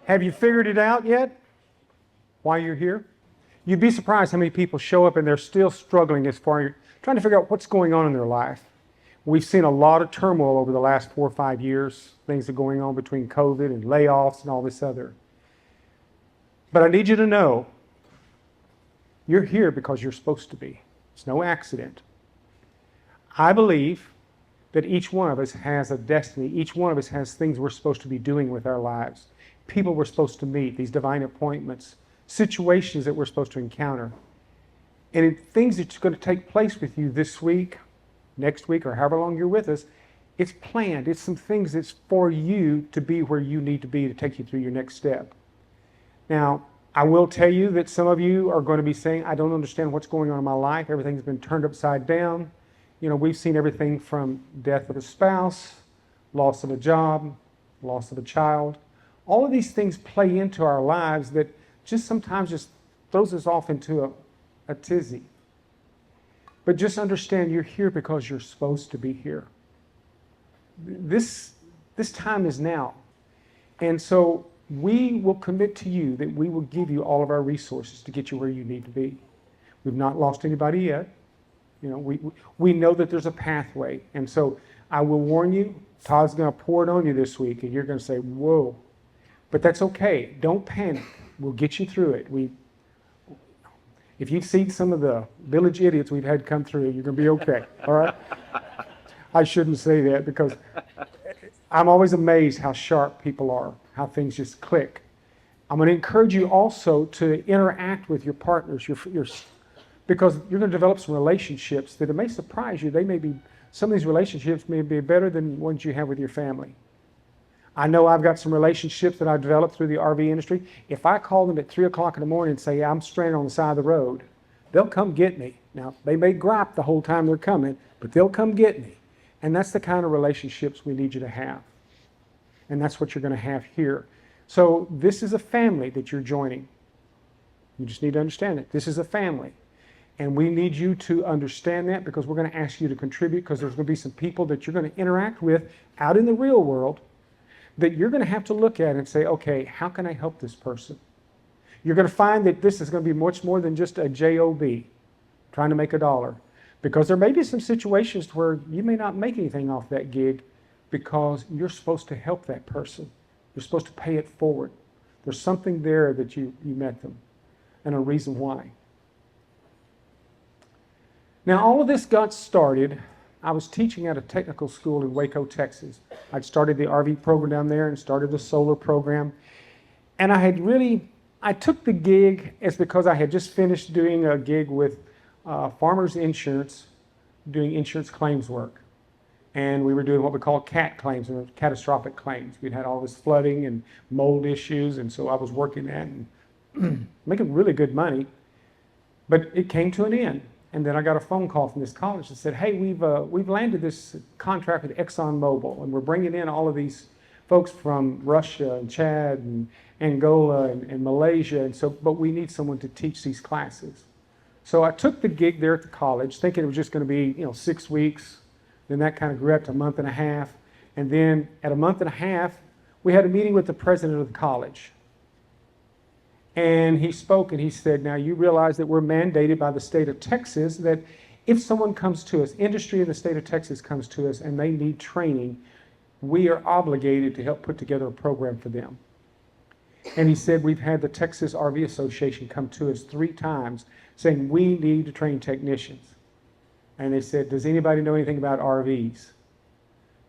Have you figured it out yet? Why you're here? You'd be surprised how many people show up and they're still struggling as far as trying to figure out what's going on in their life. We've seen a lot of turmoil over the last 4 or 5 years. Things are going on between COVID and layoffs and all this other. But I need you to know, you're here because you're supposed to be. It's no accident. I believe that each one of us has a destiny. Each one of us has things we're supposed to be doing with our lives. People we're supposed to meet, these divine appointments, situations that we're supposed to encounter. And things that's going to take place with you this week, next week, or however long you're with us, it's planned. It's some things that's for you to be where you need to be to take you through your next step. Now, I will tell you that some of you are going to be saying, I don't understand what's going on in my life. Everything's been turned upside down. You know, we've seen everything from death of a spouse, loss of a job, loss of a child. All of these things play into our lives that just sometimes just throws us off into a tizzy. But just understand you're here because you're supposed to be here. This time is now. And so we will commit to you that we will give you all of our resources to get you where you need to be. We've not lost anybody yet. You know, we know that there's a pathway. And so I will warn you, Todd's going to pour it on you this week, and you're going to say, whoa. But that's okay. Don't panic. We'll get you through it. If you see some of the village idiots we've had come through, you're going to be okay. All right? I shouldn't say that because I'm always amazed how sharp people are, how things just click. I'm going to encourage you also to interact with your partners, because you're going to develop some relationships that it may surprise you. Some of these relationships may be better than ones you have with your family. I know I've got some relationships that I've developed through the RV industry. If I call them at 3 o'clock in the morning and say, I'm stranded on the side of the road, they'll come get me. Now, they may gripe the whole time they're coming, but they'll come get me. And that's the kind of relationships we need you to have. And that's what you're going to have here. So this is a family that you're joining. You just need to understand it. This is a family. And we need you to understand that because we're going to ask you to contribute because there's going to be some people that you're going to interact with out in the real world that you're going to have to look at and say, okay, how can I help this person? You're going to find that this is going to be much more than just a job, trying to make a dollar. Because there may be some situations where you may not make anything off that gig because you're supposed to help that person. You're supposed to pay it forward. There's something there that you met them and a reason why. Now, all of this got started. I was teaching at a technical school in Waco, Texas. I'd started the RV program down there and started the solar program. And I took the gig as because I had just finished doing a gig with Farmers Insurance, doing insurance claims work. And we were doing what we call CAT claims, or catastrophic claims. We'd had all this flooding and mold issues, and so I was working that and making really good money. But it came to an end. And then I got a phone call from this college that said, hey, we've landed this contract with ExxonMobil, and we're bringing in all of these folks from Russia and Chad and Angola and Malaysia, and so, but we need someone to teach these classes. So I took the gig there at the college, thinking it was just going to be 6 weeks. Then that kind of grew up to a month and a half. And then at a month and a half, we had a meeting with the president of the college. And he spoke and he said, now you realize that we're mandated by the state of Texas that if someone comes to us, industry in the state of Texas comes to us and they need training, we are obligated to help put together a program for them. And he said, we've had the Texas RV Association come to us 3 times saying we need to train technicians. And they said, does anybody know anything about RVs?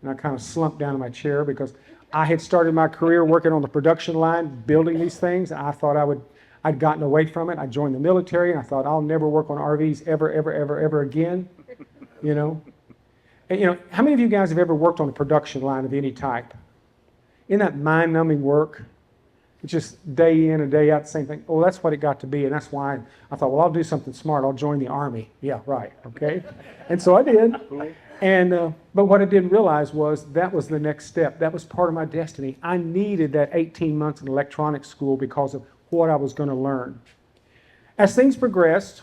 And I kind of slumped down in my chair because I had started my career working on the production line, building these things. I thought I'd gotten away from it. I joined the military, and I thought I'll never work on RVs ever again. And, how many of you guys have ever worked on a production line of any type? Isn't that mind-numbing work? It's just day in and day out, the same thing. Oh, that's what it got to be, and that's why I thought, well, I'll do something smart. I'll join the Army. Yeah, right, okay? And so I did. And but what I didn't realize was that was the next step. That was part of my destiny. I needed that 18 months in electronics school because of what I was going to learn. As things progressed,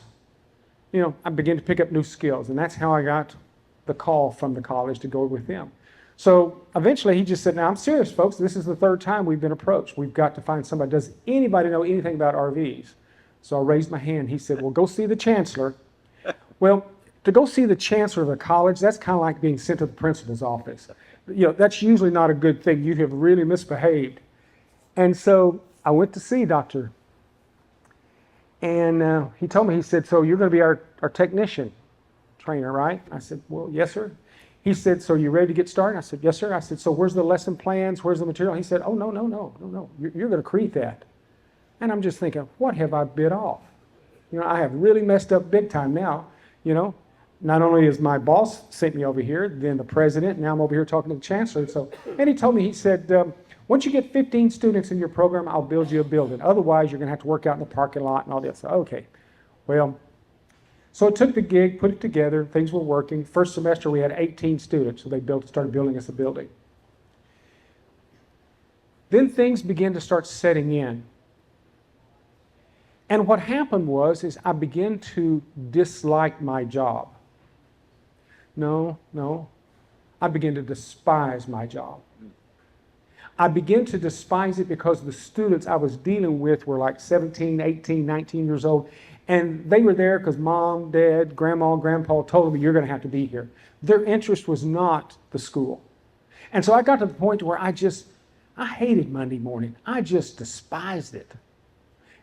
I began to pick up new skills, and that's how I got the call from the college to go with them. So eventually he just said, now I'm serious, folks. This is the third time we've been approached. We've got to find somebody. Does anybody know anything about RVs? So I raised my hand. He said, well, go see the chancellor. Well, to go see the chancellor of a college, that's kind of like being sent to the principal's office. That's usually not a good thing. You have really misbehaved. And so I went to see Dr. And he told me, he said, so you're going to be our technician trainer, right? I said, well, yes, sir. He said, so you ready to get started? I said, yes, sir. I said, so where's the lesson plans? Where's the material? He said, oh, no. You're going to create that. And I'm just thinking, what have I bit off? I have really messed up big time now. Not only is my boss sent me over here, then the president, now I'm over here talking to the chancellor. And he told me, he said, once you get 15 students in your program, I'll build you a building. Otherwise, you're going to have to work out in the parking lot and all this. Okay. Well, so I took the gig, put it together. Things were working. First semester, we had 18 students. So they started building us a building. Then things began to start setting in. And what happened is I began to dislike my job. No. I began to despise my job. I began to despise it because the students I was dealing with were like 17, 18, 19 years old. And they were there because mom, dad, grandma, grandpa told them, you're going to have to be here. Their interest was not the school. And so I got to the point where I hated Monday morning. I just despised it.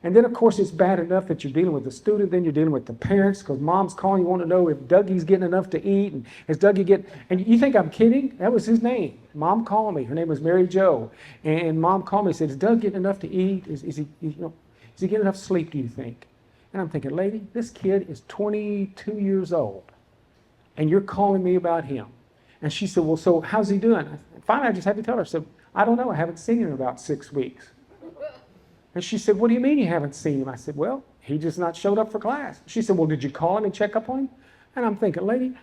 And then, of course, it's bad enough that you're dealing with the student, then you're dealing with the parents, because mom's calling, you want to know if Dougie's getting enough to eat, and is Dougie getting, and you think I'm kidding? That was his name. Mom called me. Her name was Mary Jo. And mom called me and said, is Doug getting enough to eat? Is he getting enough sleep, do you think? And I'm thinking, lady, this kid is 22 years old, and you're calling me about him. And she said, well, so how's he doing? Finally, I just had to tell her. I said, I don't know. I haven't seen him in about 6 weeks. And she said, what do you mean you haven't seen him? I said, well, he just not showed up for class. She said, well, did you call him and check up on him? And I'm thinking, lady,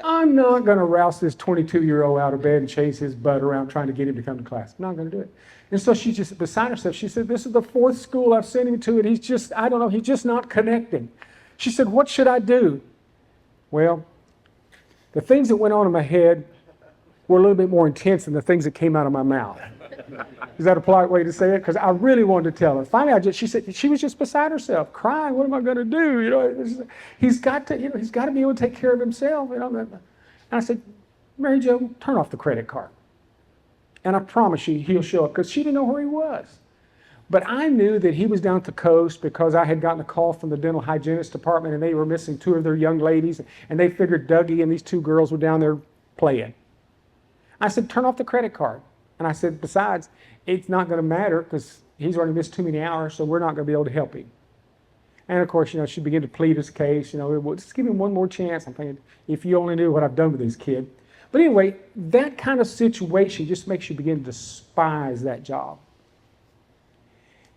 I'm not going to rouse this 22-year-old out of bed and chase his butt around trying to get him to come to class. I'm not going to do it. And so she just, beside herself, she said, this is the 4th school I've sent him to, and he's just not connecting. She said, what should I do? Well, the things that went on in my head were a little bit more intense than the things that came out of my mouth. Is that a polite way to say it? Because I really wanted to tell her. Finally, she said she was just beside herself, crying. What am I going to do? He's got to be able to take care of himself. And I said, Mary Jo, turn off the credit card. And I promise you, he'll show up, because she didn't know where he was. But I knew that he was down at the coast because I had gotten a call from the dental hygienist department, and they were missing 2 of their young ladies, and they figured Dougie and these 2 girls were down there playing. I said, turn off the credit card. And I said, besides, it's not going to matter because he's already missed too many hours, so we're not going to be able to help him. And of course, she began to plead his case. Just give him one more chance. I'm thinking, if you only knew what I've done with this kid. But anyway, that kind of situation just makes you begin to despise that job.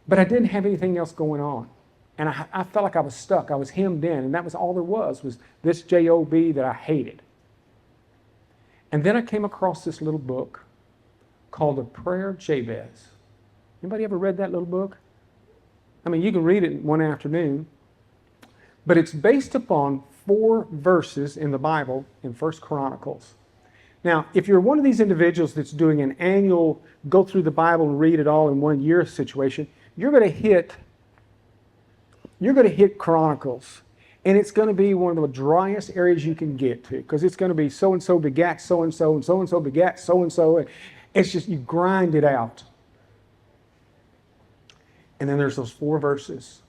But I didn't have anything else going on. And I felt like I was stuck. I was hemmed in. And that was all there was this job that I hated. And then I came across this little book called The Prayer of Jabez. Anybody ever read that little book? I mean, you can read it in one afternoon, but it's based upon 4 verses in the Bible in 1 Chronicles. Now, if you're one of these individuals that's doing an annual go through the Bible and read it all in 1 year situation, you're going to hit Chronicles. And it's going to be one of the driest areas you can get to, because it's going to be so-and-so begat so-and-so, and so-and-so begat so-and-so. It's just, you grind it out. And then there's those 4 verses.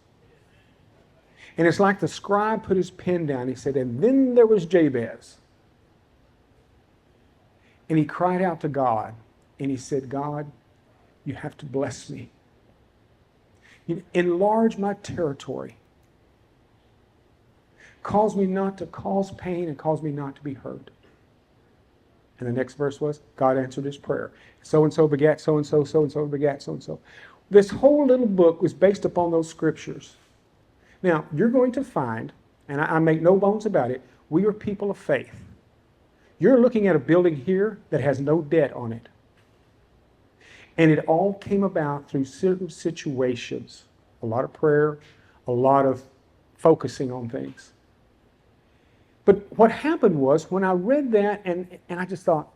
And it's like the scribe put his pen down. He said, and then there was Jabez. And he cried out to God. And he said, God, you have to bless me. You enlarge my territory. Cause me not to cause pain, and cause me not to be hurt. And the next verse was, God answered his prayer. So-and-so begat so-and-so, so-and-so begat so-and-so. This whole little book was based upon those scriptures. Now, you're going to find, and I make no bones about it, we are people of faith. You're looking at a building here that has no debt on it. And it all came about through certain situations. A lot of prayer, a lot of focusing on things. But what happened was, when I read that, and I just thought,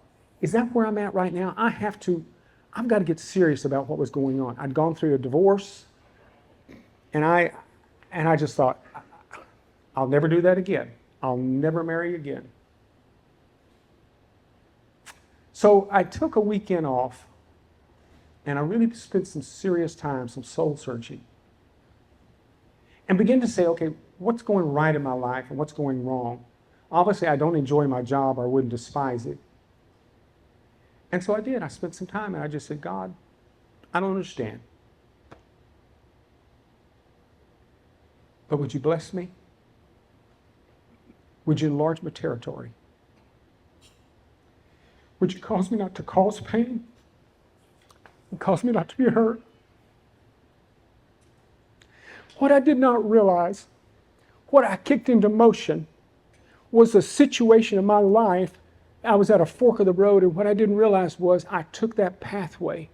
is that where I'm at right now? I've got to get serious about what was going on. I'd gone through a divorce, and I just thought, I'll never do that again. I'll never marry again. So I took a weekend off, and I really spent some serious time, some soul searching, and began to say, okay, what's going right in my life and what's going wrong? Obviously, I don't enjoy my job or I wouldn't despise it. And so I did. I spent some time and I just said, God, I don't understand. But would you bless me? Would you enlarge my territory? Would you cause me not to cause pain? And cause me not to be hurt? What I did not realize, what I kicked into motion, was a situation in my life. I was at a fork of the road, and what I didn't realize was I took that pathway,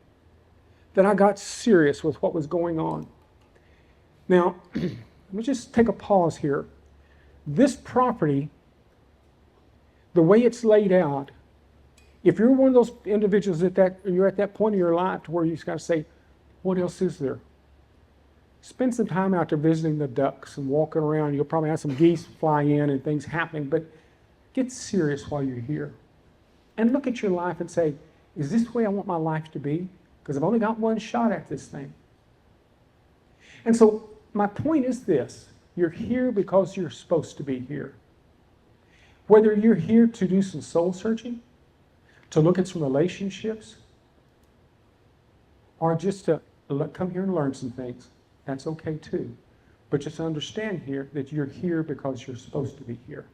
that I got serious with what was going on. Now, let me just take a pause here. This property, the way it's laid out, if you're one of those individuals you're at that point in your life to where you just got to say, what else is there? Spend some time out there visiting the ducks and walking around. You'll probably have some geese fly in and things happening, but get serious while you're here. And look at your life and say, is this the way I want my life to be? Because I've only got one shot at this thing. And so my point is this. You're here because you're supposed to be here. Whether you're here to do some soul searching, to look at some relationships, or just to come here and learn some things, that's okay too. But just understand here that you're here because you're supposed to be here.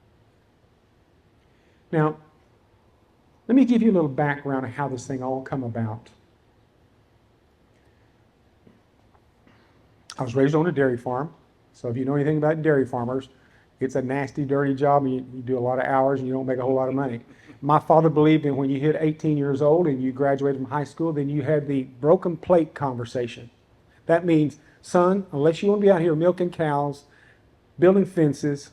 Now, let me give you a little background of how this thing all come about. I was raised on a dairy farm. So if you know anything about dairy farmers, it's a nasty, dirty job, and you do a lot of hours and you don't make a whole lot of money. My father believed in when you hit 18 years old and you graduated from high school, then you had the broken plate conversation. That means, son, unless you want to be out here milking cows, building fences,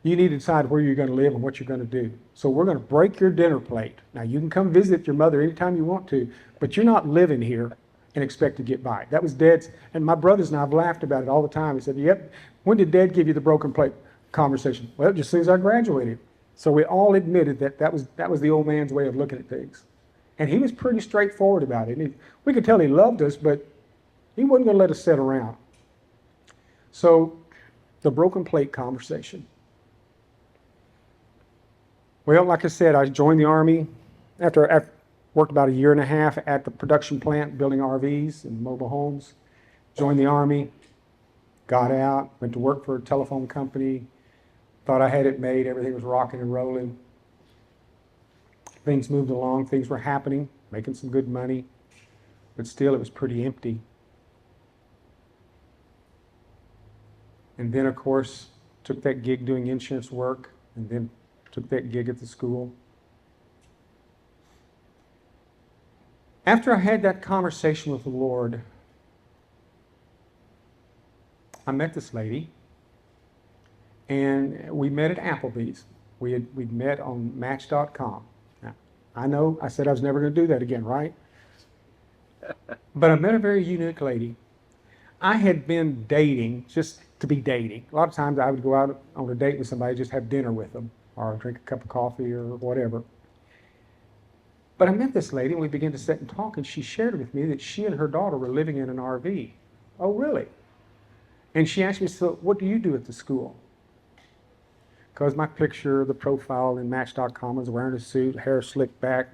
you need to decide where you're going to live and what you're going to do. So we're going to break your dinner plate. Now, you can come visit your mother anytime you want to, but you're not living here and expect to get by. That was Dad's, and my brothers and I have laughed about it all the time. He said, yep, when did Dad give you the broken plate conversation? Well, just as soon as I graduated. So we all admitted that was the old man's way of looking at things. And he was pretty straightforward about it. We could tell he loved us, but he wasn't going to let us sit around. So the broken plate conversation. Well, like I said, I joined the Army after I worked about 1.5 years at the production plant building RVs and mobile homes. Joined the Army, got out, went to work for a telephone company, thought I had it made, everything was rocking and rolling. Things moved along, things were happening, making some good money, but still it was pretty empty. And then, of course, took that gig doing insurance work, and then took that gig at the school. After I had that conversation with the Lord, I met this lady, and we met at Applebee's. We'd met on Match.com. Now, I know I said I was never going to do that again, right? But I met a very unique lady. I had been dating just to be dating. A lot of times I would go out on a date with somebody, just have dinner with them, or drink a cup of coffee or whatever. But I met this lady, and we began to sit and talk, and she shared with me that she and her daughter were living in an RV. Oh, really? And she asked me, so what do you do at the school? Because my picture, the profile in Match.com, was wearing a suit, hair slicked back,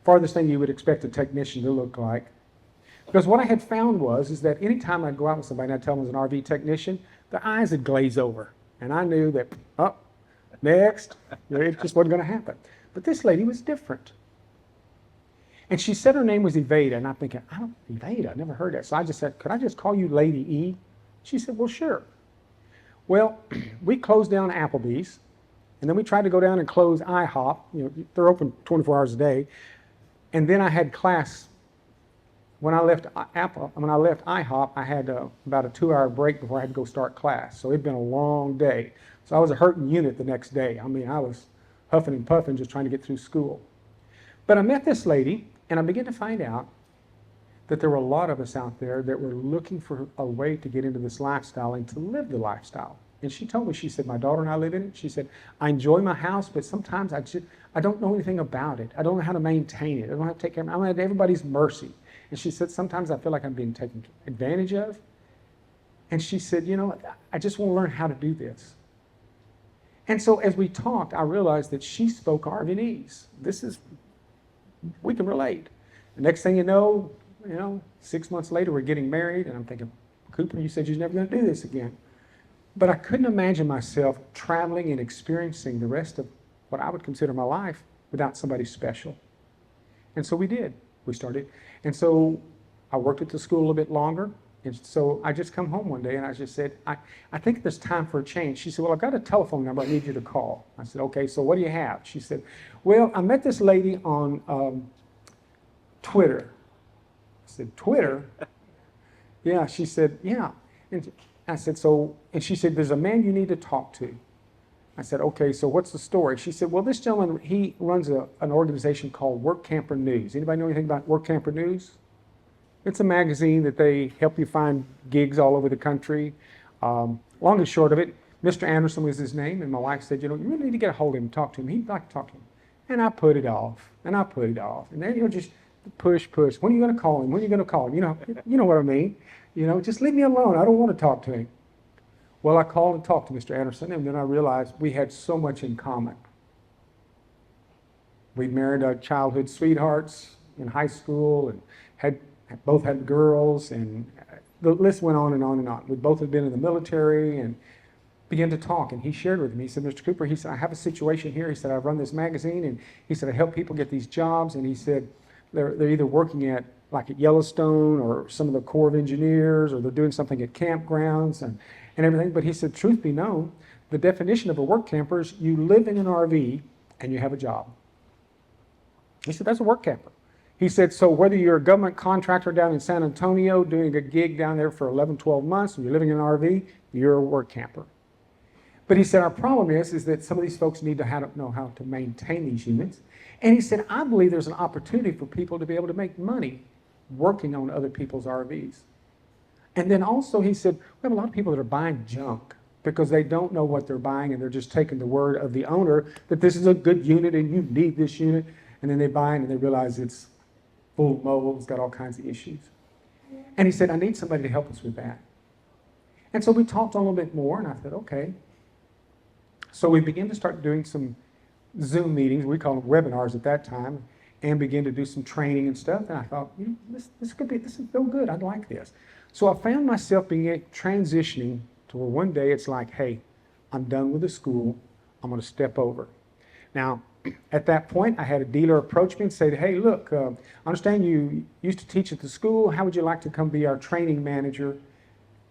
farthest thing you would expect a technician to look like. Because what I had found is that anytime I'd go out with somebody and I'd tell them I was an RV technician, their eyes would glaze over. And I knew that, next, it just wasn't going to happen. But this lady was different. And she said her name was Evada, and I'm thinking, Evada, I never heard that. So I just said, could I just call you Lady E? She said, well, sure. Well, we closed down Applebee's, and then we tried to go down and close IHOP. They're open 24 hours a day. And then I had class. When I left IHOP, I had about a 2-hour break before I had to go start class. So it'd been a long day. So I was a hurting unit the next day. I was huffing and puffing just trying to get through school. But I met this lady, and I began to find out that there were a lot of us out there that were looking for a way to get into this lifestyle and to live the lifestyle. And she told me, she said, my daughter and I live in it. She said, I enjoy my house, but sometimes I don't know anything about it. I don't know how to maintain it. I don't know how to take care of it. I'm at everybody's mercy. And she said, sometimes I feel like I'm being taken advantage of. And she said, you know, I just want to learn how to do this. And so as we talked, I realized that she spoke RVTAs. We can relate. The next thing you know, 6 months later, we're getting married, and I'm thinking, Cooper, you said you're never going to do this again. But I couldn't imagine myself traveling and experiencing the rest of what I would consider my life without somebody special. And so we did. We started. And so I worked at the school a little bit longer. And so I just come home one day and I just said, I think there's time for a change. She said, well, I've got a telephone number I need you to call. I said, okay, so what do you have? She said, well, I met this lady on Twitter. I said, Twitter? Yeah, she said, yeah. And I said, and she said, there's a man you need to talk to. I said, okay, so what's the story? She said, well, this gentleman, he runs an organization called Work Camper News. Anybody know anything about Work Camper News? It's a magazine that they help you find gigs all over the country. Long and short of it, Mr. Anderson was his name, and my wife said, you really need to get a hold of him and talk to him. He'd like to talk to him. And I put it off, and then, just push. When are you going to call him? When are you going to call him? You know what I mean. Just leave me alone. I don't want to talk to him. Well, I called and talked to Mr. Anderson, and then I realized we had so much in common. We married our childhood sweethearts in high school and both had girls, and the list went on and on and on. We both had been in the military and began to talk, and he shared with me. He said, Mr. Cooper, he said, I have a situation here. He said, I run this magazine, and he said, I help people get these jobs, and he said, they're either working at Yellowstone or some of the Corps of Engineers, or they're doing something at campgrounds and everything. But he said, truth be known, the definition of a work camper is you live in an RV and you have a job. He said, that's a work camper. He said, so whether you're a government contractor down in San Antonio doing a gig down there for 11, 12 months, and you're living in an RV, you're a work camper. But he said, our problem is that some of these folks need to know how to maintain these units. And he said, I believe there's an opportunity for people to be able to make money working on other people's RVs. And then also he said, we have a lot of people that are buying junk because they don't know what they're buying, and they're just taking the word of the owner that this is a good unit and you need this unit. And then they buy it and they realize it's full of mold, it's got all kinds of issues. And he said, I need somebody to help us with that. And so we talked a little bit more, and I said, okay. So we began to start doing some Zoom meetings, we call them webinars at that time, and began to do some training and stuff. And I thought, this is so good, I'd like this. So I found myself transitioning to where one day it's like, hey, I'm done with the school, I'm going to step over. Now, at that point, I had a dealer approach me and say, hey, look, I understand you used to teach at the school. How would you like to come be our training manager?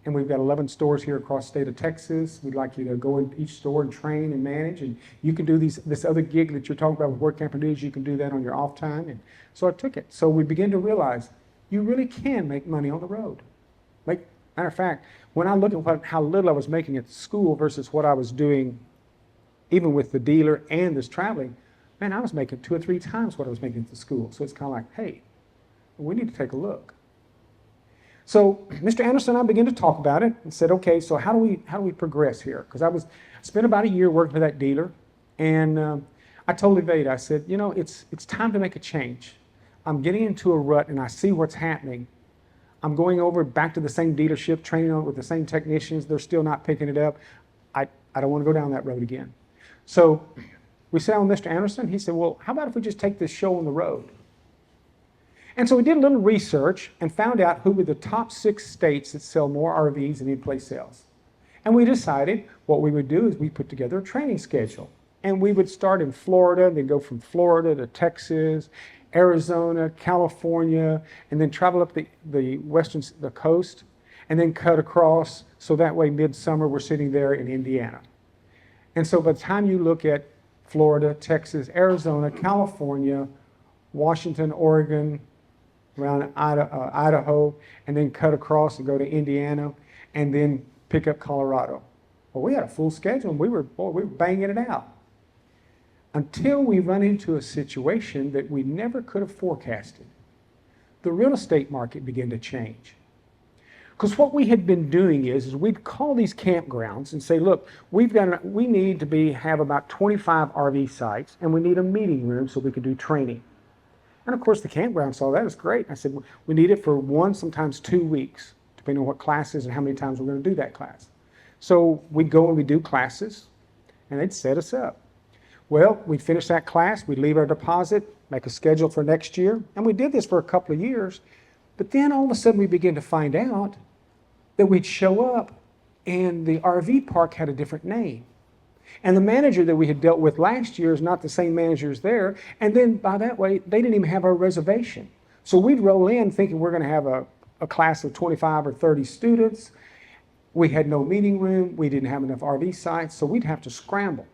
And we've got 11 stores here across the state of Texas. We'd like you to go in each store and train and manage. And you can do this other gig that you're talking about with Work Camper News. You can do that on your off time. And so I took it. So we began to realize you really can make money on the road. Matter of fact, when I look at how little I was making at the school versus what I was doing even with the dealer and this traveling, man, I was making 2 or 3 times what I was making at the school. So it's kind of like, hey, we need to take a look. So Mr. Anderson and I began to talk about it and said, okay, so how do we progress here? Because I spent about a year working for that dealer, and I told Evade, I said, it's time to make a change. I'm getting into a rut and I see what's happening. I'm going over back to the same dealership, training with the same technicians. They're still not picking it up. I don't want to go down that road again. So we sat down with Mr. Anderson. He said, well, how about if we just take this show on the road? And so we did a little research and found out who were the top 6 states that sell more RVs than any place else. And we decided what we would do is we put together a training schedule. And we would start in Florida, then go from Florida to Texas, Arizona, California, and then travel up the coast, and then cut across, so that way midsummer we're sitting there in Indiana. And so by the time you look at Florida, Texas, Arizona, California, Washington, Oregon, around Idaho, and then cut across and go to Indiana, and then pick up Colorado. Well, we had a full schedule, and we were banging it out. until we run into a situation that we never could have forecasted. The real estate market began to change. Because what we had been doing is we'd call these campgrounds and say, look, we need to have about 25 RV sites, and we need a meeting room so we could do training. And of course, the campground saw that as great. I said, we need it for 1, sometimes 2 weeks, depending on what classes and how many times we're going to do that class. So we'd go and we'd do classes, and they'd set us up. Well, we'd finish that class, we'd leave our deposit, make a schedule for next year, and we did this for a couple of years. But then all of a sudden we began to find out that we'd show up and the RV park had a different name. And the manager that we had dealt with last year is not the same managers there. And then by that way, they didn't even have our reservation. So we'd roll in thinking we're going to have a class of 25 or 30 students. We had no meeting room. We didn't have enough RV sites. So we'd have to scramble.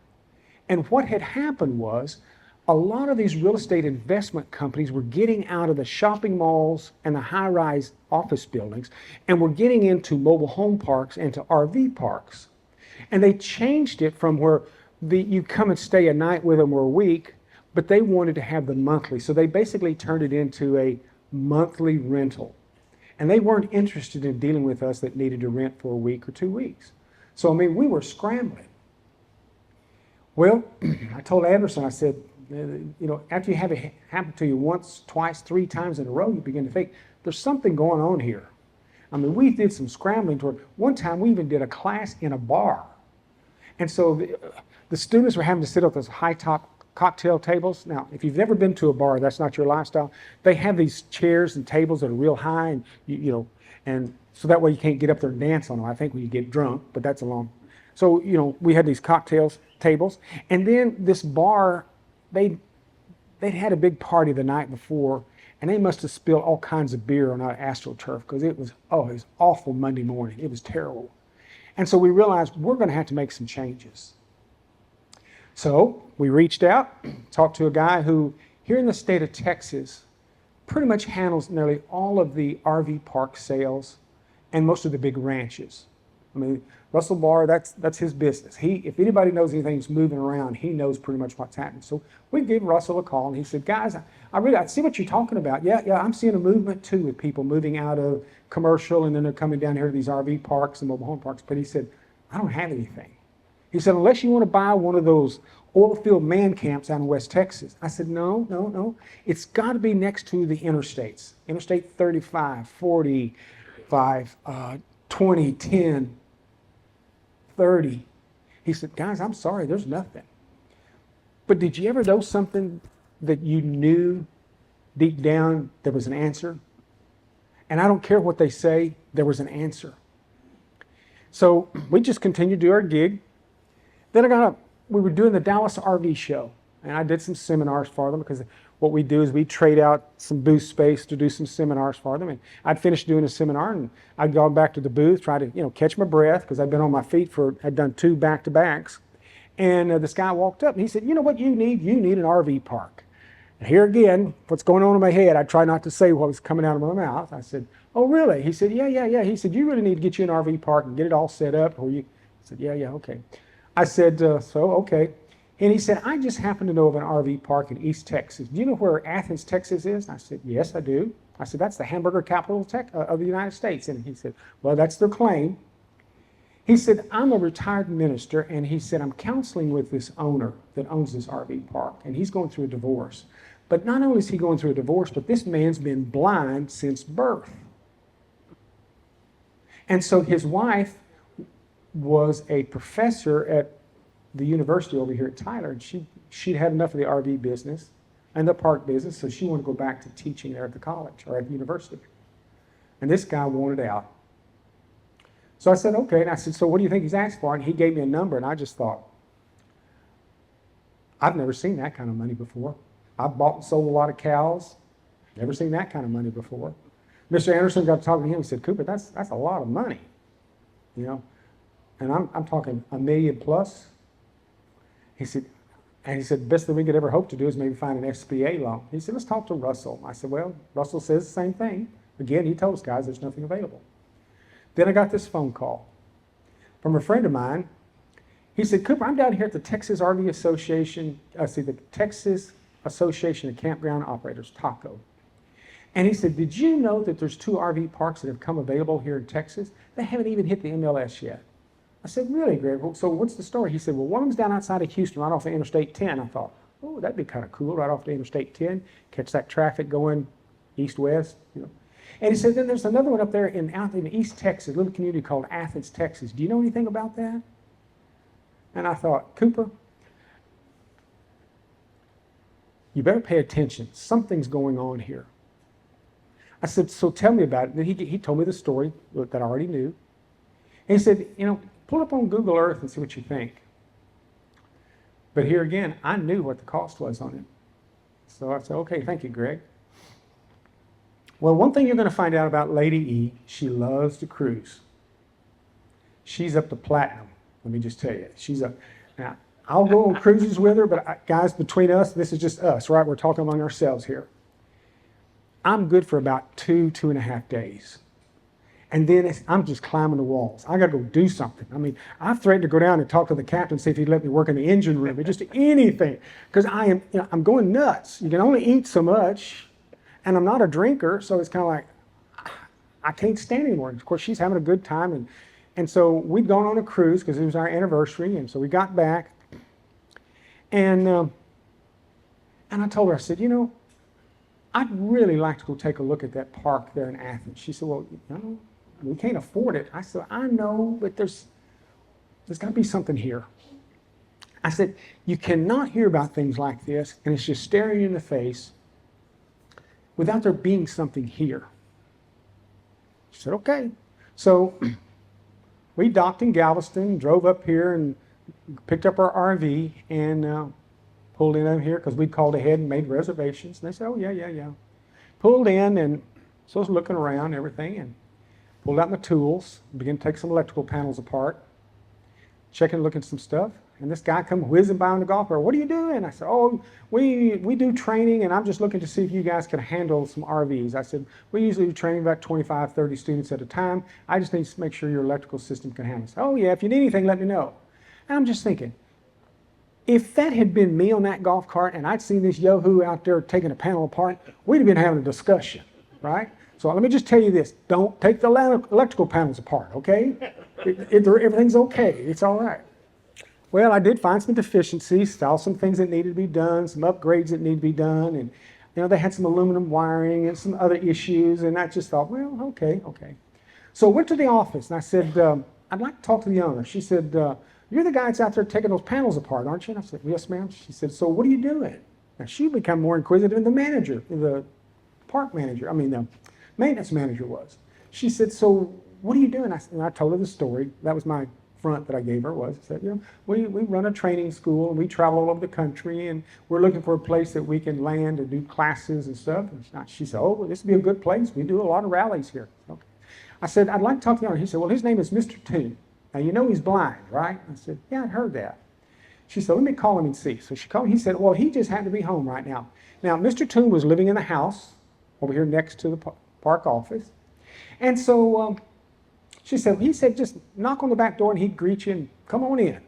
And what had happened was a lot of these real estate investment companies were getting out of the shopping malls and the high-rise office buildings and were getting into mobile home parks and to RV parks. And they changed it from where you come and stay a night with them or a week, but they wanted to have the monthly. So they basically turned it into a monthly rental. And they weren't interested in dealing with us that needed to rent for a week or 2 weeks. So, I mean, we were scrambling. Well, I told Anderson, I said, after you have it happen to you once, twice, 3 times in a row, you begin to think, there's something going on here. I mean, we did some scrambling toward, one time we even did a class in a bar. And so the students were having to sit at those high-top cocktail tables. Now, if you've never been to a bar, that's not your lifestyle. They have these chairs and tables that are real high, and and so that way you can't get up there and dance on them. I think when you get drunk, but that's a long. So, we had these tables, and then this bar, they'd had a big party the night before, and they must have spilled all kinds of beer on our AstroTurf because it was awful Monday morning. It was terrible. And so we realized we're going to have to make some changes. So we reached out, talked to a guy who, here in the state of Texas, pretty much handles nearly all of the RV park sales and most of the big ranches. I mean, Russell Barr, that's his business. If anybody knows anything's moving around, he knows pretty much what's happening. So we gave Russell a call, and he said, guys, I see what you're talking about. Yeah, I'm seeing a movement too with people moving out of commercial, and then they're coming down here to these RV parks and mobile home parks. But he said, I don't have anything. He said, unless you want to buy one of those oil field man camps out in West Texas. I said, no. It's got to be next to the interstates. Interstate 35, 45, 20, 10, 30. He said, guys, I'm sorry, there's nothing. But did you ever know something that you knew deep down there was an answer? And I don't care what they say, there was an answer. So we just continued to do our gig. Then we were doing the Dallas RV show, and I did some seminars for them because what we do is we trade out some booth space to do some seminars for them. And I'd finished doing a seminar, and I'd gone back to the booth, try to catch my breath because I'd been on my feet I'd done 2 back-to-backs. And this guy walked up and he said, you know what you need? You need an RV park. And here again, what's going on in my head, I try not to say what was coming out of my mouth. I said, oh really? He said, yeah. He said, you really need to get you an RV park and get it all set up. I said, yeah, okay. I said, okay. And he said, I just happen to know of an RV park in East Texas. Do you know where Athens, Texas is? I said, yes, I do. I said, that's the hamburger capital of the United States. And he said, well, that's their claim. He said, I'm a retired minister, and he said, I'm counseling with this owner that owns this RV park, and he's going through a divorce. But not only is he going through a divorce, but this man's been blind since birth. And so his wife was a professor at the university over here at Tyler, and she'd had enough of the RV business and the park business, so she wanted to go back to teaching there at the college or at the university. And this guy wanted out. So I said, okay. And I said, so what do you think he's asked for? And he gave me a number, and I just thought, I've never seen that kind of money before. I've bought and sold a lot of cows. Never seen that kind of money before. Mr. Anderson got to talking to him. He said, Cooper, that's a lot of money, And I'm talking $1 million plus. He said, the best thing we could ever hope to do is maybe find an SBA loan. He said, let's talk to Russell. I said, well, Russell says the same thing. Again, he told us guys there's nothing available. Then I got this phone call from a friend of mine. He said, Cooper, I'm down here at the Texas RV Association, the Texas Association of Campground Operators, TACO. And he said, did you know that there's 2 RV parks that have come available here in Texas? They haven't even hit the MLS yet. I said, really, Greg? So what's the story? He said, well, one of them's down outside of Houston, right off of Interstate 10. I thought, oh, that'd be kind of cool, right off the Interstate 10, catch that traffic going east-west, you know. And he said, then there's another one up there out in East Texas, a little community called Athens, Texas. Do you know anything about that? And I thought, Cooper, you better pay attention. Something's going on here. I said, so tell me about it. And he told me the story that I already knew. And he said, you know, pull up on Google Earth and see what you think. But here again, I knew what the cost was on it. So I said, okay, thank you, Greg. Well, one thing you're going to find out about Lady E, she loves to cruise. She's up to platinum, let me just tell you. Now, I'll go on cruises with her, but guys, between us, this is just us, right? We're talking among ourselves here. I'm good for about 2.5 days. And then I'm just climbing the walls. I got to go do something. I mean, I've threatened to go down and talk to the captain, see if he'd let me work in the engine room, or just anything, because I'm going nuts. You can only eat so much, and I'm not a drinker, so it's kind of like, I can't stand anymore. Of course, she's having a good time, and so we'd gone on a cruise because it was our anniversary, and so we got back, and I told her, I said, you know, I'd really like to go take a look at that park there in Athens. She said, well, you know, we can't afford it. I said, I know, but there's got to be something here. I said, you cannot hear about things like this, and it's just staring you in the face without there being something here. She said, okay. So we docked in Galveston, drove up here, and picked up our RV, and pulled in here because we called ahead and made reservations. And they said, oh, yeah. Pulled in, and so I was looking around and everything, and pulled out my tools, began to take some electrical panels apart, checking, looking at some stuff. And this guy come whizzing by on the golf cart. What are you doing? I said, oh, we do training, and I'm just looking to see if you guys can handle some RVs. I said, we usually do training about 25, 30 students at a time. I just need to make sure your electrical system can handle it. Oh, yeah, if you need anything, let me know. And I'm just thinking, if that had been me on that golf cart and I'd seen this Yahoo out there taking a panel apart, we'd have been having a discussion, right? So let me just tell you this, don't take the electrical panels apart, okay? Everything's okay, it's all right. Well, I did find some deficiencies, saw some things that needed to be done, some upgrades that need to be done, and you know, they had some aluminum wiring and some other issues, and I just thought, well, okay. So I went to the office and I said, I'd like to talk to the owner. She said, you're the guy that's out there taking those panels apart, aren't you? And I said, yes, ma'am. She said, so what are you doing? Now, she became more inquisitive than the manager, the park manager, the maintenance manager was. She said, so what are you doing? And I told her the story. That was my front that I gave her was, I said, you know, we run a training school, and we travel all over the country, and we're looking for a place that we can land and do classes and stuff. And she said, oh, well, this would be a good place. We do a lot of rallies here. Okay. I said, I'd like to talk to the owner. He said, well, his name is Mr. Toon. Now, you know he's blind, right? I said, yeah, I'd heard that. She said, let me call him and see. So she called him. He said, well, he just happened to be home right now. Now, Mr. Toon was living in the house over here next to the park office. And so he said, just knock on the back door and he'd greet you and come on in.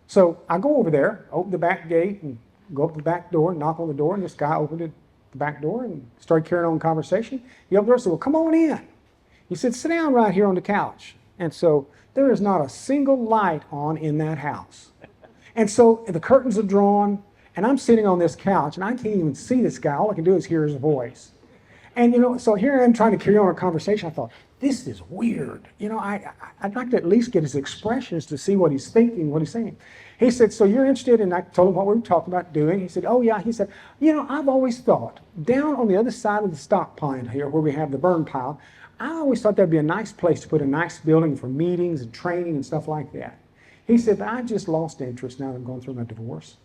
So I go over there, open the back gate, and go up the back door, knock on the door, and this guy opened the back door and started carrying on conversation. He opened the door and said, well, come on in. He said, sit down right here on the couch. And so there is not a single light on in that house. And so the curtains are drawn, and I'm sitting on this couch, and I can't even see this guy. All I can do is hear his voice. And, you know, so here I am trying to carry on a conversation. I thought, this is weird. You know, I'd like to at least get his expressions to see what he's thinking, what he's saying. He said, so you're interested? And I told him what we were talking about doing. He said, oh, yeah. He said, you know, I've always thought down on the other side of the stock pile here where we have the burn pile, I always thought that'd be a nice place to put a nice building for meetings and training and stuff like that. He said, but I just lost interest now that I'm going through my divorce.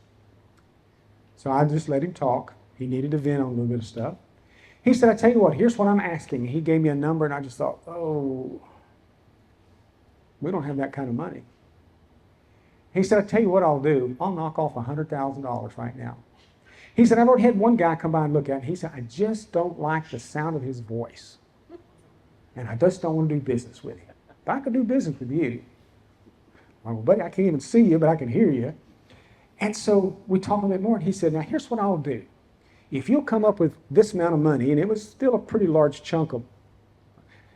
So I just let him talk. He needed to vent on a little bit of stuff. He said, I tell you what, here's what I'm asking. He gave me a number, and I just thought, oh, we don't have that kind of money. He said, I tell you what I'll do. I'll knock off $100,000 right now. He said, I've already had one guy come by and look at it. He said, I just don't like the sound of his voice. And I just don't want to do business with him. But I could do business with you. Well, buddy, I can't even see you, but I can hear you. And so we talked a bit more, and he said, now here's what I'll do. If you'll come up with this amount of money, and it was still a pretty large chunk of,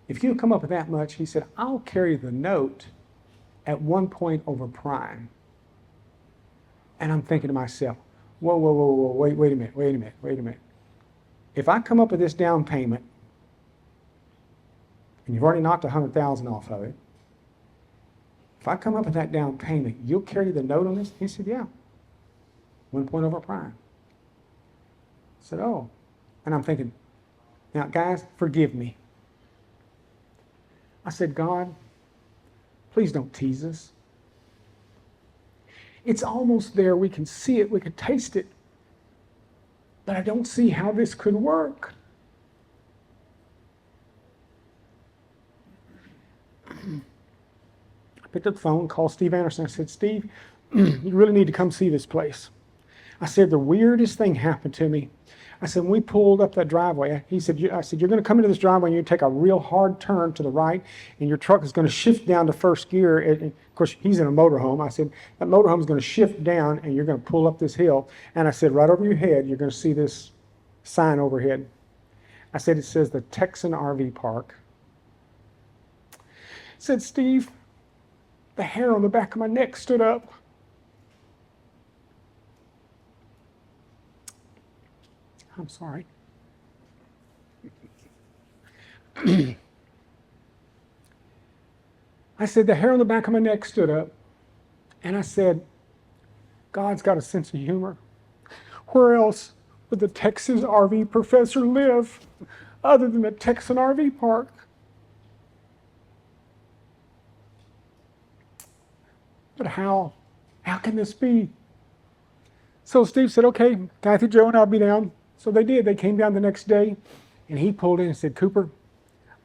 if you'll come up with that much, he said, I'll carry the note at 1 point over prime. And I'm thinking to myself, whoa, wait a minute. If I come up with this down payment, and you've already knocked $100,000 off of it, if I come up with that down payment, you'll carry the note on this? He said, yeah, 1 point over prime. I said, oh. And I'm thinking, now guys, forgive me. I said, God, please don't tease us. It's almost there. We can see it. We can taste it. But I don't see how this could work. I picked up the phone, called Steve Anderson. I said, Steve, you really need to come see this place. I said, the weirdest thing happened to me. I said, when we pulled up that driveway, I said, you're going to come into this driveway and you take a real hard turn to the right, and your truck is going to shift down to first gear. And of course, he's in a motorhome. I said, that motorhome is going to shift down, and you're going to pull up this hill. And I said, right over your head, you're going to see this sign overhead. I said, it says the Texan RV Park. I said, Steve, the hair on the back of my neck stood up. I'm sorry. I said, the hair on the back of my neck stood up. And I said, God's got a sense of humor. Where else would the Texas RV professor live other than the Texan RV Park? But how can this be? So Steve said, okay, Kathy, Joe, and I'll be down. So they did. They came down the next day, and he pulled in and said, Cooper,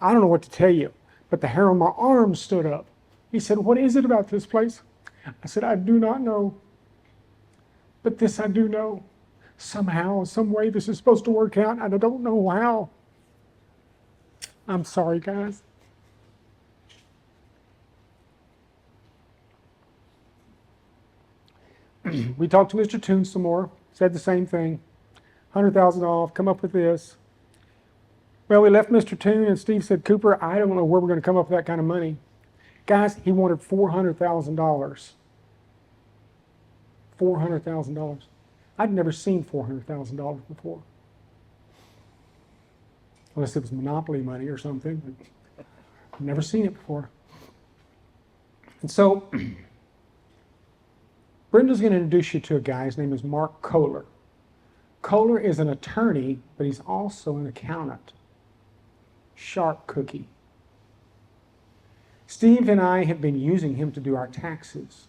I don't know what to tell you, but the hair on my arm stood up. He said, what is it about this place? I said, I do not know. But this I do know. Somehow, some way, this is supposed to work out, and I don't know how. I'm sorry, guys. We talked to Mr. Toon some more, said the same thing. 100,000 off, come up with this. Well, we left Mr. Toon, and Steve said, Cooper, I don't know where we're going to come up with that kind of money. Guys, he wanted $400,000. $400,000. I'd never seen $400,000 before. Unless it was Monopoly money or something. I've never seen it before. And so, Brenda's going to introduce you to a guy. His name is Mark Kohler. Kohler is an attorney, but he's also an accountant. Sharp cookie. Steve and I have been using him to do our taxes.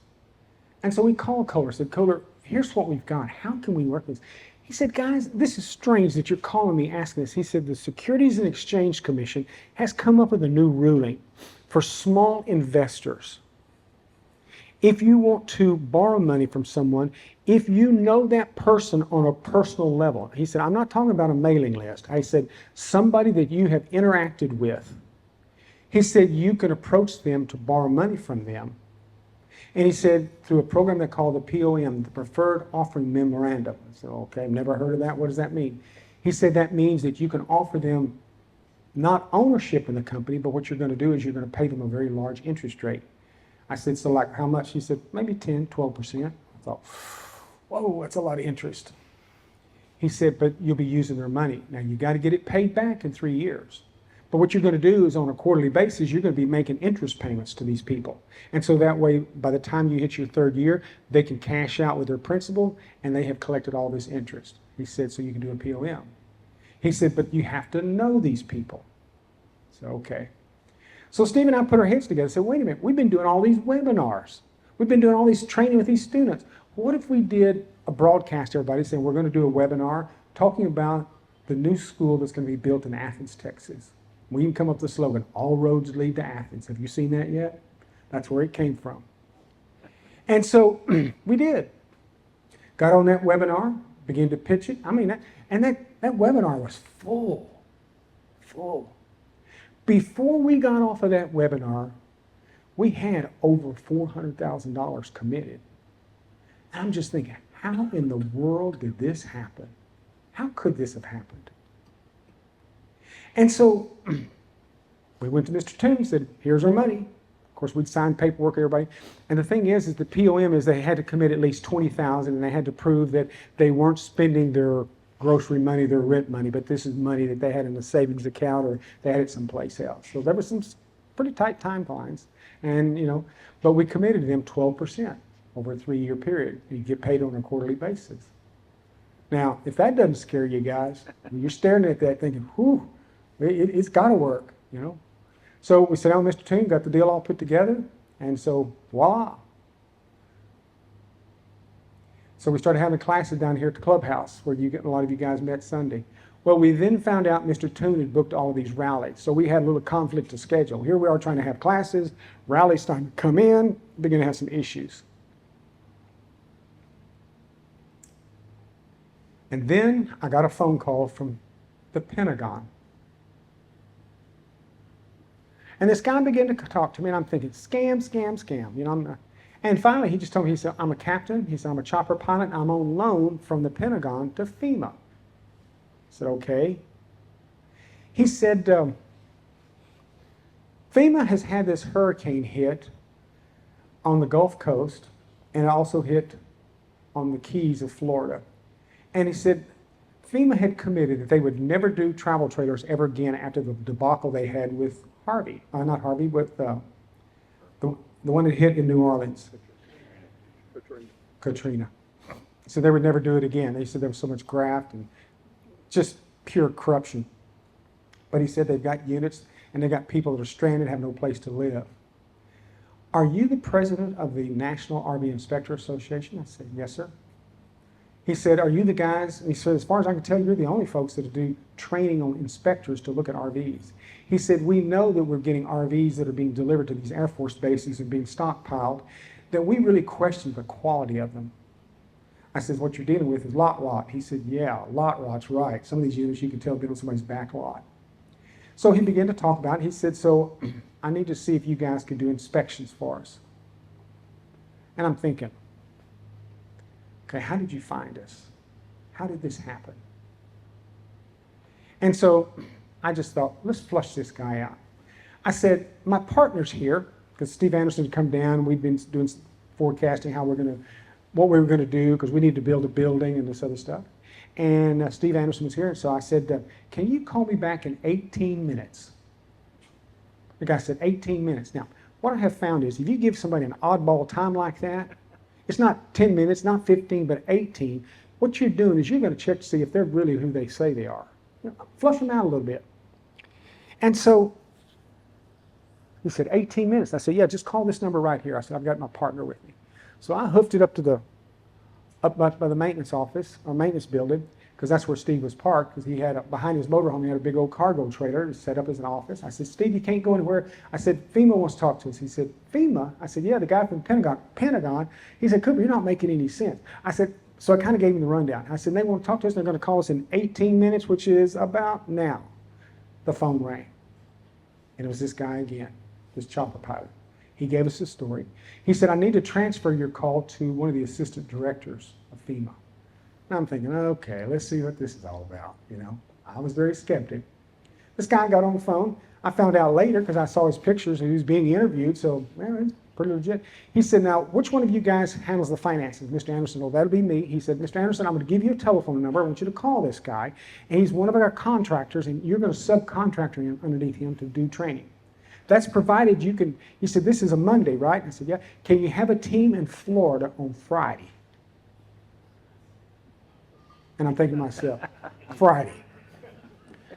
And so we called Kohler, said, Kohler, here's what we've got. How can we work this? He said, guys, this is strange that you're calling me asking this. He said, the Securities and Exchange Commission has come up with a new ruling for small investors. If you want to borrow money from someone, if you know that person on a personal level, he said, I'm not talking about a mailing list. I said, somebody that you have interacted with. He said, you can approach them to borrow money from them. And he said, through a program they call the POM, the Preferred Offering Memorandum. I said, okay, I've never heard of that. What does that mean? He said, that means that you can offer them not ownership in the company, but what you're going to do is you're going to pay them a very large interest rate. I said, so like how much? He said, maybe 10, 12%. I thought, whoa, that's a lot of interest. He said, but you'll be using their money. Now, you got to get it paid back in 3 years. But what you're going to do is on a quarterly basis, you're going to be making interest payments to these people. And so that way, by the time you hit your third year, they can cash out with their principal, and they have collected all this interest. He said, so you can do a POM. He said, but you have to know these people. So, okay. So Steve and I put our heads together and said, wait a minute, we've been doing all these webinars. We've been doing all these training with these students. What if we did a broadcast, everybody, saying we're going to do a webinar talking about the new school that's going to be built in Athens, Texas. We can come up with the slogan, all roads lead to Athens. Have you seen that yet? That's where it came from. And so we did. Got on that webinar, began to pitch it. I mean, that webinar was full. Before we got off of that webinar, We had over $400,000 committed. And I'm just thinking, how in the world did this happen? How could this have happened? And so we went to Mr. Toon and said, here's our money. Of course, we'd signed paperwork, everybody. And the thing is the POM is they had to commit at least $20,000, and they had to prove that they weren't spending their grocery money, their rent money, but this is money that they had in a savings account or they had it someplace else. So there were some pretty tight timelines. And, but we committed to them 12% over a 3-year period. You get paid on a quarterly basis. Now, if that doesn't scare you guys, you're staring at that thinking, whew, it's got to work, So we sat down with Mr. Toon, got the deal all put together, and so voila. So we started having classes down here at the clubhouse where a lot of you guys met Sunday. Well, we then found out Mr. Toon had booked all of these rallies. So we had a little conflict to schedule. Here we are trying to have classes, rallies starting to come in, beginning to have some issues. And then I got a phone call from the Pentagon. And this guy began to talk to me, and I'm thinking, scam, scam, scam. And finally, he just told me, he said, I'm a captain. He said, I'm a chopper pilot. I'm on loan from the Pentagon to FEMA. I said, okay. He said, FEMA has had this hurricane hit on the Gulf Coast, and it also hit on the Keys of Florida. And he said, FEMA had committed that they would never do travel trailers ever again after the debacle they had with Harvey. Not Harvey, but the one that hit in New Orleans. Katrina. So they would never do it again. They said there was so much graft and just pure corruption. But he said they've got units and they've got people that are stranded, have no place to live. Are you the president of the National RV Inspector Association? I said, yes, sir. He said, are you the guys? And he said, as far as I can tell, you're the only folks that do training on inspectors to look at RVs. He said, we know that we're getting RVs that are being delivered to these Air Force bases and being stockpiled, that we really question the quality of them. I said, what you're dealing with is lot rot. He said, yeah, lot rot's right. Some of these units you can tell have been on somebody's back lot. So he began to talk about it. He said, so I need to see if you guys can do inspections for us. And I'm thinking, okay, how did you find us? How did this happen? And so I just thought, let's flush this guy out. I said, my partner's here, because Steve Anderson had come down. We've been doing forecasting what we were going to do, because we need to build a building and this other stuff. And Steve Anderson was here, and so I said, can you call me back in 18 minutes? The guy said, 18 minutes. Now, what I have found is if you give somebody an oddball time like that, it's not 10 minutes, not 15, but 18. What you're doing is you're going to check to see if they're really who they say they are. Flush them out a little bit. And so he said, 18 minutes. I said, yeah, just call this number right here. I said, I've got my partner with me. So I hoofed it up by the maintenance office, or maintenance building, because that's where Steve was parked, because he had, behind his motorhome, he had a big old cargo trailer set up as an office. I said, Steve, you can't go anywhere. I said, FEMA wants to talk to us. He said, FEMA? I said, yeah, the guy from Pentagon. He said, Cooper, you're not making any sense. I said, so I kind of gave him the rundown. I said, they want to talk to us. They're going to call us in 18 minutes, which is about now. The phone rang. And it was this guy again, this chopper pilot. He gave us a story. He said, I need to transfer your call to one of the assistant directors of FEMA. And I'm thinking, okay, let's see what this is all about. I was very skeptic. This guy got on the phone. I found out later because I saw his pictures and he was being interviewed, so well, it's pretty legit. He said, now, which one of you guys handles the finances? Mr. Anderson, well, that'll be me. He said, Mr. Anderson, I'm going to give you a telephone number. I want you to call this guy, and he's one of our contractors, and you're going to subcontract him underneath him to do training. That's provided you can, he said, this is a Monday, right? I said, yeah. Can you have a team in Florida on Friday? And I'm thinking to myself, Friday.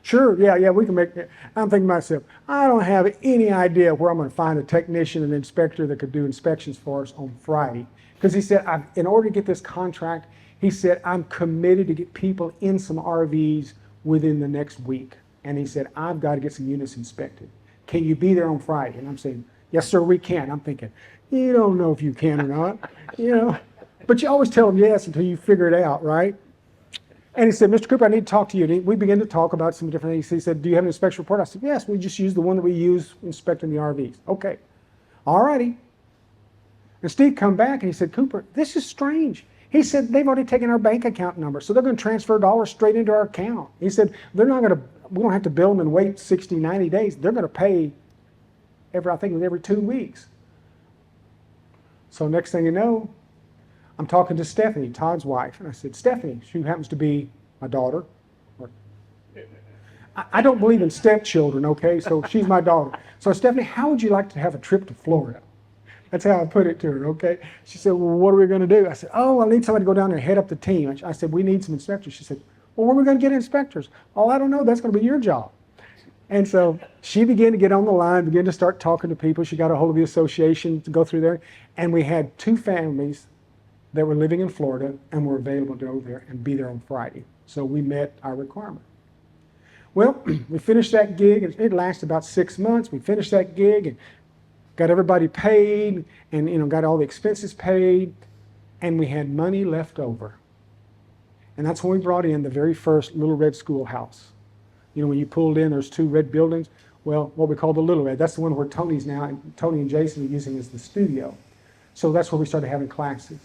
Sure, yeah, we can make it. I'm thinking to myself, I don't have any idea where I'm going to find a technician and inspector that could do inspections for us on Friday. Because he said, in order to get this contract, he said, I'm committed to get people in some RVs within the next week. And he said, I've got to get some units inspected. Can you be there on Friday? And I'm saying, yes, sir, we can. I'm thinking, you don't know if you can or not, But you always tell them yes until you figure it out, right? And he said, Mr. Cooper, I need to talk to you. And we began to talk about some different things. He said, do you have an inspection report? I said, yes, we just use the one that we use inspecting the RVs. Okay. all righty. And Steve come back and he said, Cooper, this is strange. He said, they've already taken our bank account number, so they're going to transfer dollars straight into our account. He said, we don't have to bill them and wait 60, 90 days. They're going to pay every 2 weeks. So next thing you know, I'm talking to Stephanie, Todd's wife, and I said, Stephanie, she happens to be my daughter. I don't believe in stepchildren, okay, so she's my daughter. So Stephanie, how would you like to have a trip to Florida? That's how I put it to her, okay? She said, well, what are we going to do? I said, oh, I need somebody to go down there and head up the team. I said, we need some inspectors. She said, well, where are we going to get inspectors? Oh, I don't know. That's going to be your job. And so she began to get on the line, began to start talking to people. She got a hold of the association to go through there. And we had 2 families that were living in Florida and were available to go there and be there on Friday. So we met our requirement. Well, we finished that gig. It lasted about 6 months. We finished that gig and got everybody paid and got all the expenses paid. And we had money left over. And that's when we brought in the very first Little Red Schoolhouse. When you pulled in, there's 2 red buildings. Well, what we call the Little Red, that's the one where Tony's now, and Tony and Jason are using as the studio. So that's where we started having classes.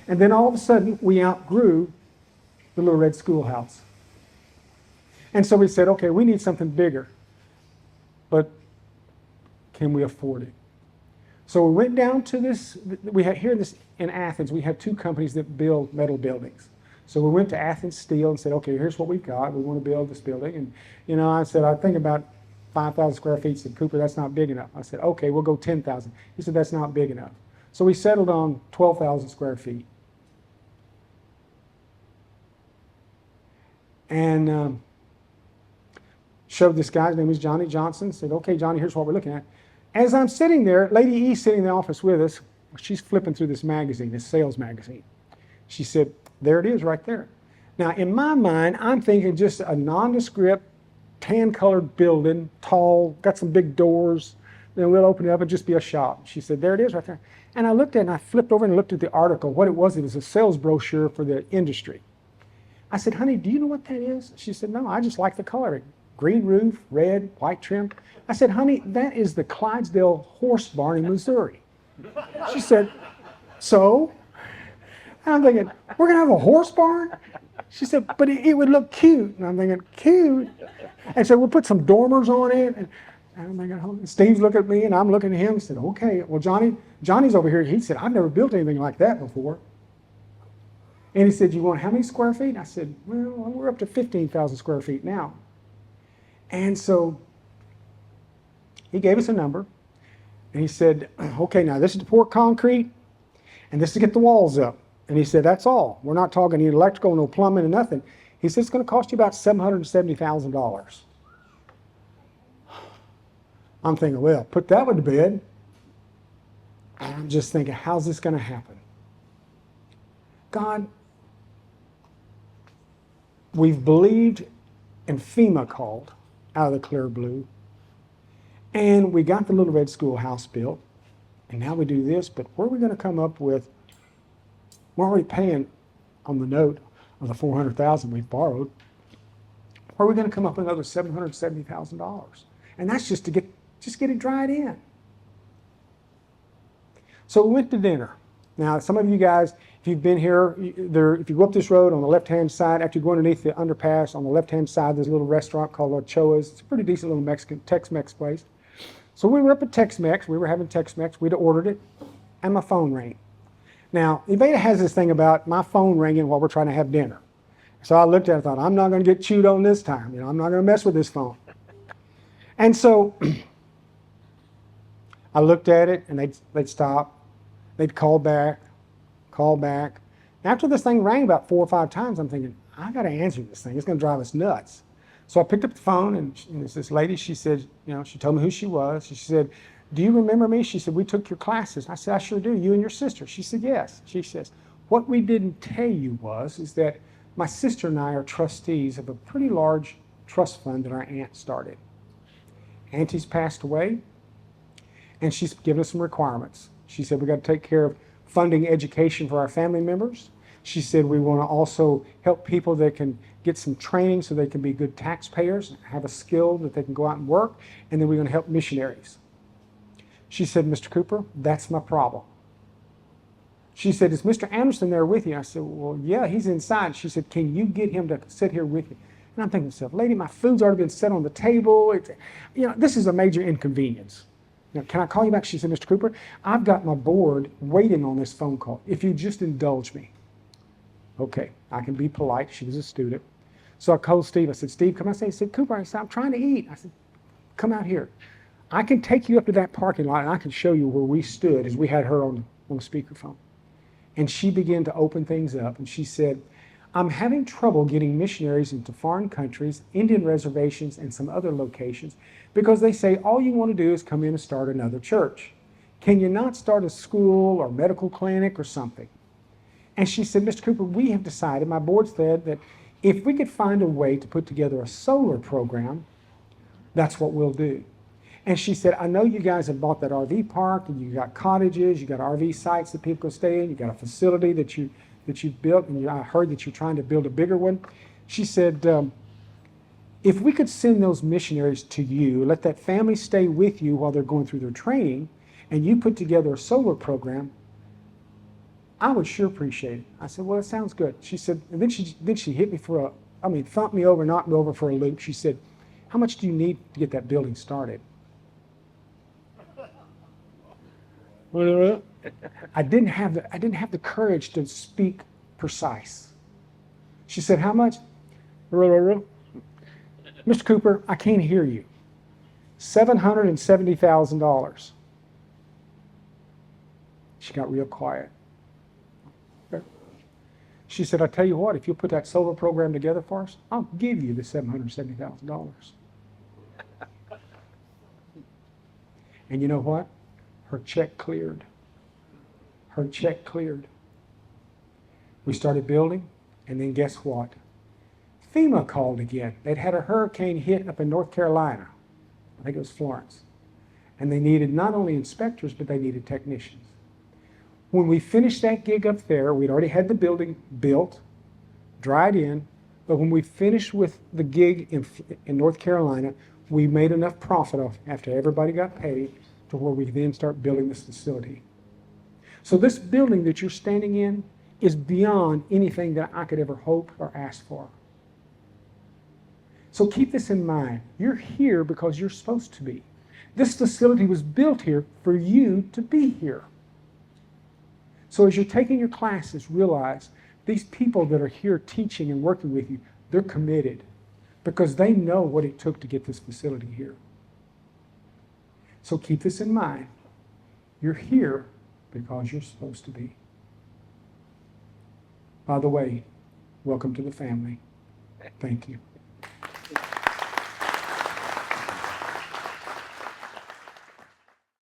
And then all of a sudden, we outgrew the Little Red Schoolhouse. And so we said, okay, we need something bigger, but can we afford it? So we went down to this, in Athens, we have 2 companies that build metal buildings. So we went to Athens Steel and said, okay, here's what we've got. We want to build this building. And, I said, I think about 5,000 square feet. He said, Cooper, that's not big enough. I said, okay, we'll go 10,000. He said, that's not big enough. So we settled on 12,000 square feet. And showed this guy, his name was Johnny Johnson, said, okay, Johnny, here's what we're looking at. As I'm sitting there, Lady E's sitting in the office with us. She's flipping through this magazine, this sales magazine. She said, there it is right there. Now, in my mind, I'm thinking just a nondescript, tan-colored building, tall, got some big doors. Then we'll open it up and just be a shop. She said, there it is right there. And I looked at it and I flipped over and looked at the article. What it was a sales brochure for the industry. I said, honey, do you know what that is? She said, no, I just like the coloring. Green roof, red, white trim. I said, honey, that is the Clydesdale Horse Barn in Missouri. She said, so? And I'm thinking, we're going to have a horse barn? She said, but it would look cute. And I'm thinking, cute? And so we'll put some dormers on it. And I'm thinking, oh. Steve's looking at me and I'm looking at him. He said, okay, well, Johnny's over here. He said, I've never built anything like that before. And he said, you want how many square feet? I said, well, we're up to 15,000 square feet now. And so he gave us a number. And he said, okay, now this is to pour concrete and this is to get the walls up. And he said, that's all. We're not talking any electrical, no plumbing, and nothing. He said, it's going to cost you about $770,000. I'm thinking, well, put that one to bed. And I'm just thinking, how's this going to happen? God, we've believed, and FEMA called out of the clear blue. And we got the Little Red Schoolhouse built. And now we do this, but where are we going to come up with? We're already paying on the note of the $400,000 we've borrowed. Where are we going to come up with another $770,000? And that's just to get it dried in. So we went to dinner. Now, some of you guys, if you've been here, if you go up this road on the left-hand side, after you go underneath the underpass, on the left-hand side, there's a little restaurant called Ochoa's. It's a pretty decent little Mexican Tex-Mex place. So we were up at Tex-Mex. We were having Tex-Mex. We'd ordered it, and my phone rang. Now, Evita has this thing about my phone ringing while we're trying to have dinner. So I looked at it and thought, I'm not going to get chewed on this time. I'm not going to mess with this phone. And so I looked at it, and they'd stop. They'd call back. After this thing rang about 4 or 5 times, I'm thinking, I got to answer this thing. It's going to drive us nuts. So I picked up the phone, and it's this lady. She said, she told me who she was. She said, do you remember me? She said, we took your classes. I said, I sure do. You and your sister. She said, yes. She says, what we didn't tell you is that my sister and I are trustees of a pretty large trust fund that our aunt started. Auntie's passed away, and she's given us some requirements. She said, we got to take care of funding education for our family members. She said, we want to also help people that can get some training so they can be good taxpayers, have a skill that they can go out and work, and then we're going to help missionaries. She said, Mr. Cooper, that's my problem. She said, is Mr. Anderson there with you? I said, well, yeah, he's inside. She said, can you get him to sit here with you? And I'm thinking to myself, lady, my food's already been set on the table. This is a major inconvenience. Can I call you back? She said, Mr. Cooper, I've got my board waiting on this phone call. If you just indulge me. Okay, I can be polite. She was a student. So I called Steve. I said, Steve, come outside. He said, Cooper, I said, I'm trying to eat. I said, come out here. I can take you up to that parking lot and I can show you where we stood as we had her on the speakerphone. And she began to open things up. And she said, I'm having trouble getting missionaries into foreign countries, Indian reservations, and some other locations because they say all you want to do is come in and start another church. Can you not start a school or medical clinic or something? And she said, Mr. Cooper, we have decided, my board said, that if we could find a way to put together a solar program, that's what we'll do. And she said, I know you guys have bought that RV park, and you got cottages, you got RV sites that people can stay in, you got a facility that you've built, and I heard that you're trying to build a bigger one. She said, if we could send those missionaries to you, let that family stay with you while they're going through their training, and you put together a solar program, I would sure appreciate it. I said, well, it sounds good. She said, and then she hit me thumped me over, knocked me over for a loop. She said, how much do you need to get that building started? I didn't have the courage to speak precise. She said, how much? Mr. Cooper, I can't hear you. $770,000. She got real quiet. She said, I tell you what, if you'll put that solar program together for us, I'll give you the $770,000. And you know what? Her check cleared. Her check cleared. We started building, and then guess what? FEMA called again. They'd had a hurricane hit up in North Carolina. I think it was Florence. And they needed not only inspectors, but they needed technicians. When we finished that gig up there, we'd already had the building built, dried in, but when we finished with the gig in North Carolina, we made enough profit off after everybody got paid to where we then start building this facility. So this building that you're standing in is beyond anything that I could ever hope or ask for. So keep this in mind. You're here because you're supposed to be. This facility was built here for you to be here. So as you're taking your classes, realize these people that are here teaching and working with you, they're committed because they know what it took to get this facility here. So keep this in mind. You're here because you're supposed to be. By the way, welcome to the family. Thank you.